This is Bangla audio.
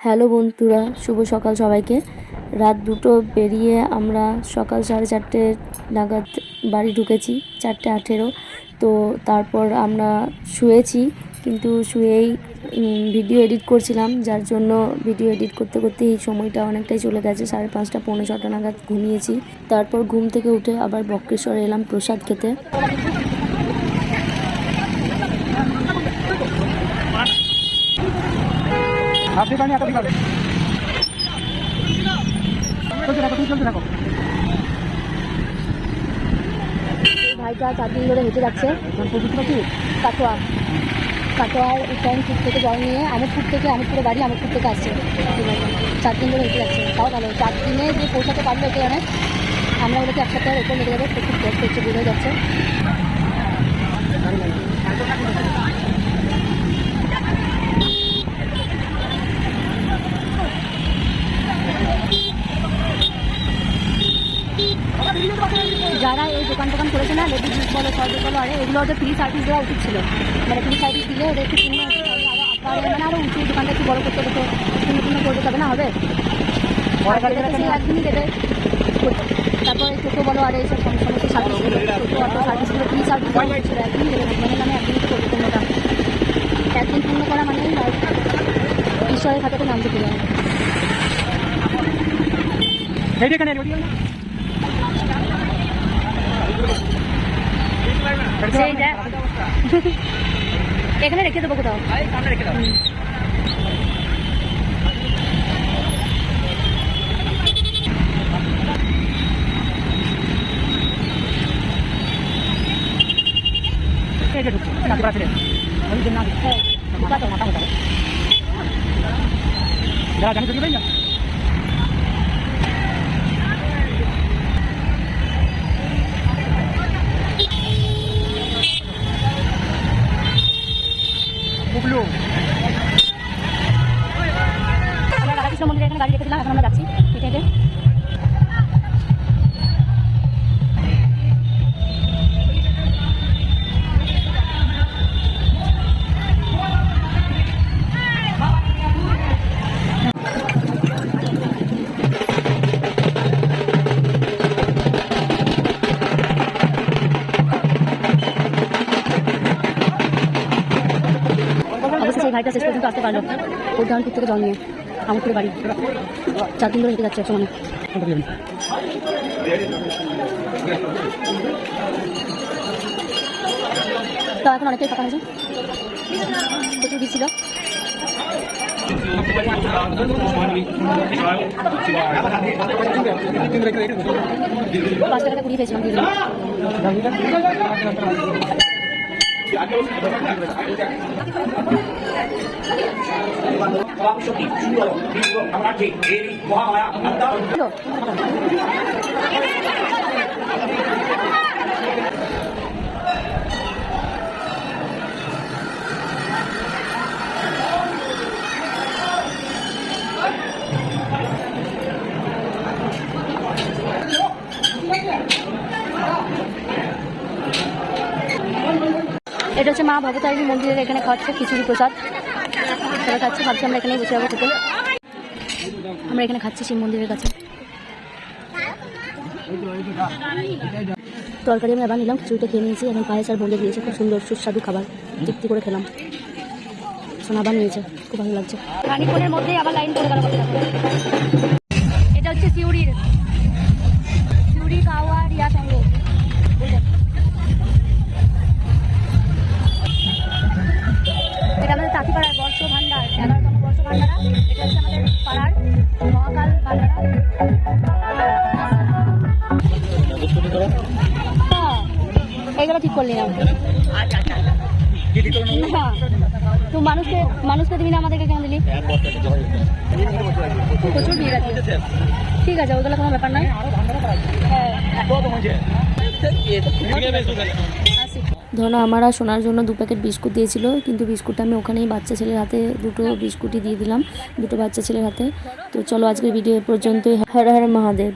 হ্যালো বন্ধুরা, শুভ সকাল সবাইকে। রাত 2টো পেরিয়ে আমরা সকাল 4:30 নাগাদ বাড়ি ঢুকেছি, 4:18। তো তারপর আমরা শুয়েছি, কিন্তু শুয়েই ভিডিও এডিট করছিলাম, যার জন্য ভিডিও এডিট করতে করতে এই সময়টা অনেকটাই চলে গেছে। 5:30 পৌনে 6টা নাগাদ ঘুমিয়েছি। তারপর ঘুম থেকে উঠে আবার বক্রেশ্বরে এলাম প্রসাদ খেতে। ভাইটা 4 দিন ধরে হেঁটে যাচ্ছে কাটোয়ার উত্তরায়ণপুর থেকে জল নিয়ে আমোদপুরে বাড়ি, আমোদপুর থেকে আসছে। 4 দিন ধরে হেঁটে যাচ্ছে, তাও ভালো। 4 দিনে যে পৌঁছাতে পারলো এটাই অনেক। আমরা ওদেরকে এক সপ্তাহের ওপর লেগে যাবে, খুব কষ্ট হচ্ছে, বোঝা যাচ্ছে। যারা এই দোকান করেছে না, লেডিস বলো, সর্ব বলো, আরে এগুলো ওদের ফ্রি সার্ভিস দেওয়া উচিত ছিল। মানে ফ্রি সার্ভিস দিলে ওদের একটু পূর্ণ আরও উঁচু, দোকানটা একটু বড়ো করতে হতো, পূর্ণ করে দেবে না হবে একদিনই দেবে। তারপর এই টোটো বলো, আর এইসব সমস্ত সার্ভিসগুলো, টোটো অটো সার্ভিসগুলো ফ্রি সার্ভিস দেওয়া ছিল, একদিনই দেবে না। মানে আমি একদিনই করবো পূর্ণটা, একদিন পূর্ণ করা মানে ঈশ্বরের খাতাতে নাম দিতে হবে। এখানে রেখে দেবো কোথাও। আমরা রাধাকৃষ্ণ মন্দিরে এখানে গাড়ি রেখে দিলাম, এখন আমরা যাচ্ছি হেঁটে হেঁটে। অবশ্যই সেই ভাইটা শেষ পর্যন্ত আসতে পারলো, উত্তরায়ণপুর থেকে জল নিয়ে আমোদপুরে বাড়ি। 4 দিন ধরে হেঁটে যাচ্ছে একশো মানে। তো এখন অনেকটাই ফাঁকা হয়েছে, প্রচুর ভিড় ছিল। পাঁচ টাকাটা কুড়িয়ে পেয়েছিলাম দিয়ে দিলাম। এটা হচ্ছে মা ভবতারিণী মন্দিরের এখানে খাওয়াচ্ছে খিচুড়ি প্রসাদ, সবাই খাচ্ছে। ভাবছি আমরা এখানেই বসে যাবো খেতে। আমরা এখানে খাচ্ছি শিব মন্দিরের কাছে। তরকারি আমি আবার নিলাম, খিচুড়িটা খেয়ে নিয়েছি। এখন পায়েস আর বলে দিয়েছে, খুব সুন্দর সুস্বাদু খাবার, তৃপ্তি করে খেলাম। সোনা আবার নিয়েছে, খুব ভালো লাগছে। খানিকক্ষণের মধ্যেই আবার লাইন পড়ে গেল। এটা হচ্ছে সিউড়ি কাওয়া রিয়া সঙ্গ। এটা আমাদের তাঁতিপাড়ার বর্ষ ভান্ডার, 11তম বর্ষ ভান্ডারা। এটা হচ্ছে আমাদের পাড়ার মহাকাল ভান্ডারা। এইগুলো ঠিক করলি না, তো মানুষকে দিবি না, আমাদেরকে কেন দিলি? প্রচুর ভিড় আছে, ঠিক আছে, ওইগুলো কোনো ব্যাপার নয়। ধরো আমার আর সোনার জন্য 2 প্যাকেট বিস্কুট দিয়েছিল, কিন্তু বিস্কুটটা আমি ওখানেই বাচ্চা ছেলের হাতে 2টো বিস্কুটই দিয়ে দিলাম, 2টো বাচ্চা ছেলের হাতে। তো চলো আজকের ভিডিও এ পর্যন্তই। হর হর মহাদেব।